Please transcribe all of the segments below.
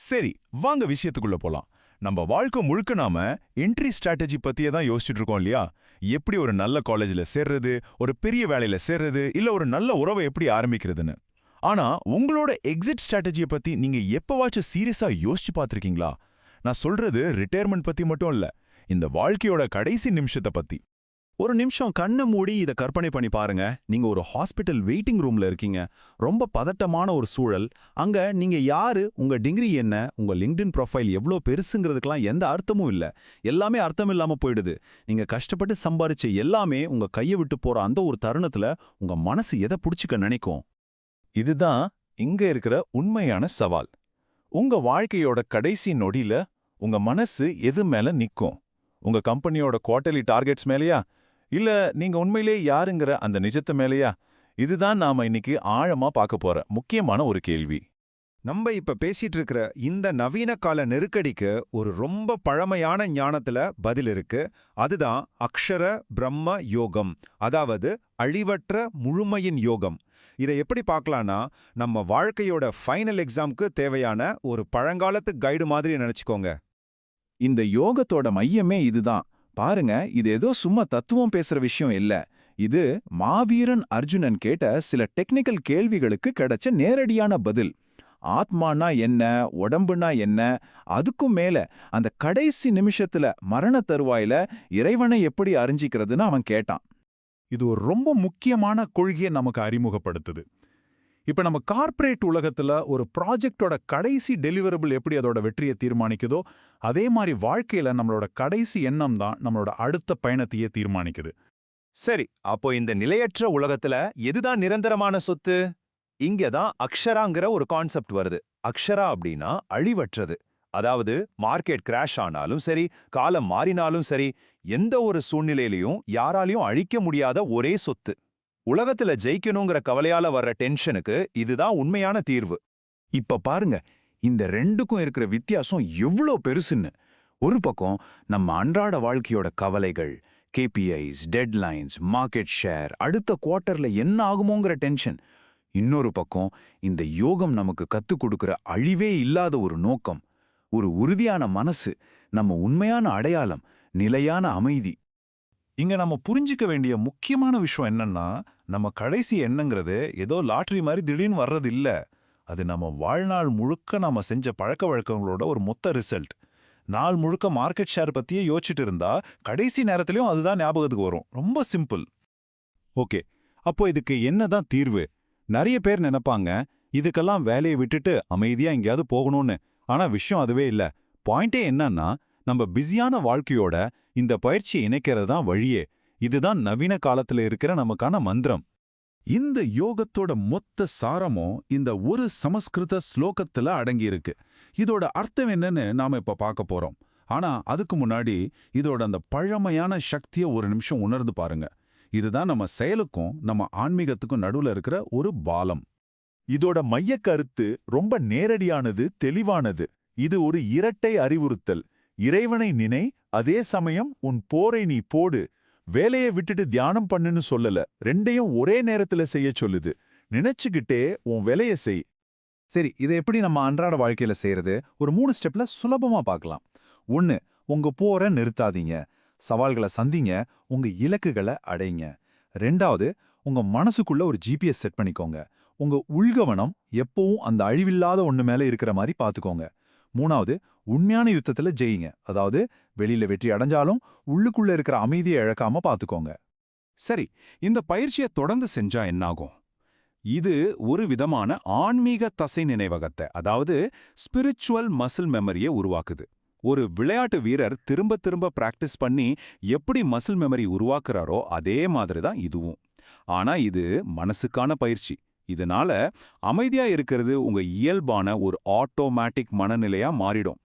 சரி, வாங்க விஷயத்துக்குள்ள போலாம். நம்ம வாழ்க்கை முழுக்க நாம என்ட்ரி ஸ்ட்ராட்டஜி பத்தியே தான் யோசிச்சுட்டு இருக்கோம் இல்லையா? எப்படி ஒரு நல்ல காலேஜ்ல சேர்றது, ஒரு பெரிய வேலையில சேர்றது, இல்ல ஒரு நல்ல உறவை எப்படி ஆரம்பிக்கிறதுன்னு. ஆனா உங்களோட எக்ஸிட் ஸ்ட்ராட்டஜியை பத்தி நீங்க எப்பவாச்சும் சீரியஸா யோசிச்சு பார்த்திருக்கீங்களா? நான் சொல்றது ரிட்டையர்மெண்ட் பத்தி மட்டும் இல்ல, இந்த வாழ்க்கையோட கடைசி நிமிஷத்தை பத்தி. ஒரு நிமிஷம் கண்ணை மூடி இதை கற்பனை பண்ணி பாருங்க. நீங்க ஒரு ஹாஸ்பிட்டல் வெயிட்டிங் ரூம்ல இருக்கீங்க. ரொம்ப பதட்டமான ஒரு சூழல். அங்க நீங்க யாரு, உங்க டிகிரி என்ன, உங்க லிங்க்டின் ப்ரொஃபைல் எவ்வளோ பெருசுங்கிறதுக்கெல்லாம் எந்த அர்த்தமும் இல்ல. எல்லாமே அர்த்தம் இல்லாம போயிடுது. நீங்க கஷ்டப்பட்டு சம்பாரிச்ச எல்லாமே உங்க கையை விட்டு போற அந்த ஒரு தருணத்துல உங்க மனசு எதை புடிச்சுக்க நினைக்கும்? இதுதான் இங்க இருக்கிற உண்மையான சவால். உங்க வாழ்க்கையோட கடைசி நொடியில உங்க மனசு எது மேல நிக்கும்? உங்க கம்பெனியோட குவார்ட்டர்லி டார்கெட்ஸ் மேலயா, இல்ல நீங்க உண்மையிலே யாருங்கிற அந்த நிஜத்து மேலயா? இதுதான் நாம இன்னைக்கு ஆழமா பார்க்க போற முக்கியமான ஒரு கேள்வி. நம்ம இப்ப பேசிட்டு இருக்கிற இந்த நவீன கால நெருக்கடிக்கு ஒரு ரொம்ப பழமையான ஞானத்துல பதில் இருக்கு. அதுதான் அக்ஷர பிரம்ம யோகம், அதாவது அழிவற்ற முழுமையின் யோகம். இதை எப்படி பார்க்கலாம்னா, நம்ம வாழ்க்கையோட ஃபைனல் எக்ஸாம்க்கு தேவையான ஒரு பழங்காலத்து கைடு மாதிரி நினைச்சுக்கோங்க. இந்த யோகத்தோட மையமே இதுதான். பாருங்க, இது ஏதோ சும்மா தத்துவம் பேசுற விஷயம் இல்ல. இது மாவீரன் அர்ஜுனன் கேட்ட சில டெக்னிக்கல் கேள்விகளுக்கு கிடைச்ச நேரடியான பதில். ஆத்மானா என்ன, உடம்புனா என்ன, அதுக்கும் மேல அந்த கடைசி நிமிஷத்துல மரண தருவாயில இறைவனை எப்படி அறிஞ்சிக்கிறதுன்னு அவன் கேட்டான். இது ஒரு ரொம்ப முக்கியமான கொள்கையை நமக்கு அறிமுகப்படுத்துது. இப்ப நம்ம கார்ப்பரேட் உலகத்துல ஒரு ப்ராஜெக்டோட கடைசி டெலிவரபிள் எப்படி அதோட வெற்றியை தீர்மானிக்குதோ, அதே மாதிரி வாழ்க்கையில நம்மளோட கடைசி எண்ணம் தான் நம்மளோட அடுத்த பயணத்தையே தீர்மானிக்குது. சரி, அப்போ இந்த நிலையற்ற உலகத்துல எதுதான் நிரந்தரமான சொத்து? இங்கதான் அக்ஷராங்கிற ஒரு கான்செப்ட் வருது. அக்ஷரா அப்படின்னா அழிவற்றது. அதாவது மார்க்கெட் கிராஷ் ஆனாலும் சரி, காலம் மாறினாலும் சரி, எந்த ஒரு சூழ்நிலையிலையும் யாராலையும் அழிக்க முடியாத ஒரே சொத்து. உலகத்துல ஜெயிக்கணுங்கிற கவலையால வர்ற டென்ஷனுக்கு இதுதான் உண்மையான தீர்வு. இப்ப பாருங்க, இந்த ரெண்டுக்கும் இருக்கிற வித்தியாசம் எவ்வளோ பெருசுன்னு. ஒரு பக்கம் நம்ம அன்றாட வாழ்க்கையோட கவலைகள், கேபிஐஸ், டெட்லைன்ஸ், மார்க்கெட் ஷேர், அடுத்த குவார்ட்டர்ல என்ன ஆகுமோங்கிற டென்ஷன். இன்னொரு பக்கம் இந்த யோகம் நமக்கு கத்துக் கொடுக்கிற அழிவே இல்லாத ஒரு நோக்கம், ஒரு உறுதியான மனசு, நம்ம உண்மையான அடையாளம், நிலையான அமைதி. இங்க நம்ம புரிஞ்சிக்க வேண்டிய முக்கியமான விஷயம் என்னன்னா, நம்ம கடைசி எண்ணங்கிறது ஏதோ லாட்டரி மாதிரி திடீர்னு வர்றது இல்ல. அது நம்ம வாழ்நாள் முழுக்க நாம செஞ்ச பழக்க வழக்கங்களோட ஒரு மொத்த ரிசல்ட். நாள் முழுக்க மார்க்கெட் ஷேர் பத்தியே யோசிச்சுட்டு இருந்தா கடைசி நேரத்திலையும் அதுதான் ஞாபகத்துக்கு வரும். ரொம்ப சிம்பிள். ஓகே, அப்போ இதுக்கு என்னதான் தீர்வு? நிறைய பேர் நினைப்பாங்க, இதுக்கெல்லாம் வேலையை விட்டுட்டு அமைதியா எங்கேயாவது போகணும்னு. ஆனா விஷயம் அதுவே இல்ல. பாயிண்டே என்னன்னா, நம்ம பிஸியான வாழ்க்கையோட இந்த பயிற்சியை இணைக்கிறது தான் வழியே. இதுதான் நவீன காலத்துல இருக்கிற நமக்கான மந்திரம். இந்த யோகத்தோட மொத்த சாரமும் இந்த ஒரு சமஸ்கிருத ஸ்லோகத்துல அடங்கியிருக்கு. இதோட அர்த்தம் என்னன்னு நாம இப்ப பார்க்க போறோம். ஆனா அதுக்கு முன்னாடி இதோட அந்த பழமையான சக்தியை ஒரு நிமிஷம் உணர்ந்து பாருங்க. இதுதான் நம்ம செயலுக்கும் நம்ம ஆன்மீகத்துக்கும் நடுவுல இருக்கிற ஒரு பாலம். இதோட மையக் கருத்து ரொம்ப நேரடியானது, தெளிவானது. இது ஒரு இரட்டை அறிவுறுத்தல். இறைவனை நினை, அதே சமயம் உன் போரை நீ போடு. வேலையை விட்டுட்டு தியானம் பண்ணுன்னு சொல்லல, ரெண்டையும் ஒரே நேரத்துல செய்ய சொல்லுது. நினைச்சுக்கிட்டே உன் வேலையை செய். சரி, இதை எப்படி நம்ம அன்றாட வாழ்க்கையில செய்யறது? ஒரு 3 ஸ்டெப்ல சுலபமா பார்க்கலாம். 1, உங்க போரை நிறுத்தாதீங்க. சவால்களை சந்திங்க, உங்க இலக்குகளை அடைங்க. 2வது, உங்க மனசுக்குள்ள ஒரு ஜிபிஎஸ் செட் பண்ணிக்கோங்க. உங்க உள்கவனம் எப்பவும் அந்த அழிவில்லாத ஒண்ணு மேல இருக்கிற மாதிரி பார்த்துக்கோங்க. 3வது, உண்மையான யுத்தத்துல ஜெயிங்க. அதாவது வெளியில வெற்றி அடைஞ்சாலும் உள்ளுக்குள்ள இருக்கிற அமைதியை இழக்காம பார்த்துக்கோங்க. சரி, இந்த பயிற்சியை தொடர்ந்து செஞ்சா என்னாகும்? இது ஒரு விதமான ஆன்மீக தசை நினைவகத்தை, அதாவது ஸ்பிரிச்சுவல் மசில் மெமரியை உருவாக்குது. ஒரு விளையாட்டு வீரர் திரும்ப திரும்ப பிராக்டிஸ் பண்ணி எப்படி மசில் மெமரி உருவாக்குறாரோ அதே மாதிரி தான் இதுவும். ஆனா இது மனசுக்கான பயிற்சி. இதனால அமைதியா இருக்கிறது உங்க இயல்பான ஒரு ஆட்டோமேட்டிக் மனநிலையா மாறிடும்.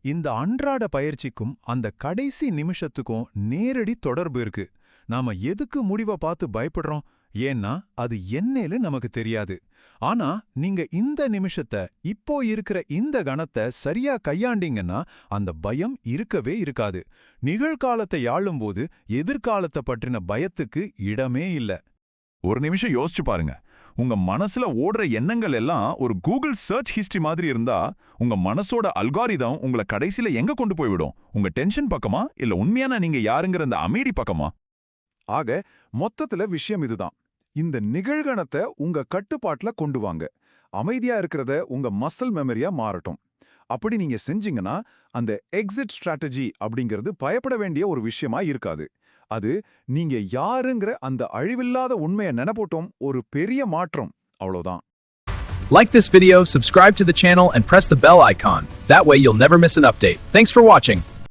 இந்த அன்றாட பயிற்சிக்கும் அந்த கடைசி நிமிஷத்துக்கும் நேரடி தொடர்பு இருக்கு. நாம எதுக்கு முடிவை பார்த்து பயப்படுறோம்? ஏன்னா அது என்னன்னு நமக்கு தெரியாது. ஆனா நீங்க இந்த நிமிஷத்தை, இப்போ இருக்கிற இந்த கணத்தை சரியா கையாண்டீங்கன்னா அந்த பயம் இருக்கவே இருக்காது. நிகழ்காலத்தை யாழும்போது எதிர்காலத்தை பற்றின பயத்துக்கு இடமே இல்ல. ஒரு நிமிஷம் யோசிச்சு பாருங்க. உங்க மனசுல ஓடுற எண்ணங்கள் எல்லாம் ஒரு கூகுள் சர்ச் ஹிஸ்டரி மாதிரி இருந்தா உங்க மனசோட அல்காரிதம் உங்களை கடைசியில எங்க கொண்டு போய்விடும்? உங்க டென்ஷன் பக்கமா இல்ல உண்மையான நீங்க யாருங்கிற அந்த அமைதி பக்கமா? ஆக மொத்தத்துல விஷயம் இதுதான். இந்த நிகழ்கணத்தை உங்க கட்டுப்பாட்டுல கொண்டு வாங்க. அமைதியா இருக்கிறத உங்க மசில் மெமரியா மாறட்டும். அப்படி நீங்க செஞ்சீங்கன்னா அந்த எக்ஸிட் ஸ்ட்ராட்டஜி அப்படிங்கிறது பயப்பட வேண்டிய ஒரு விஷயமா இருக்காது. அது நீங்க யாருங்கிற அந்த அழிவில்லாத உண்மையை நினைப்போட்டும் ஒரு பெரிய மாற்றம். அவ்வளவுதான். Like this video, subscribe to the channel and press the bell icon. That way you'll never miss an update. Thanks for watching.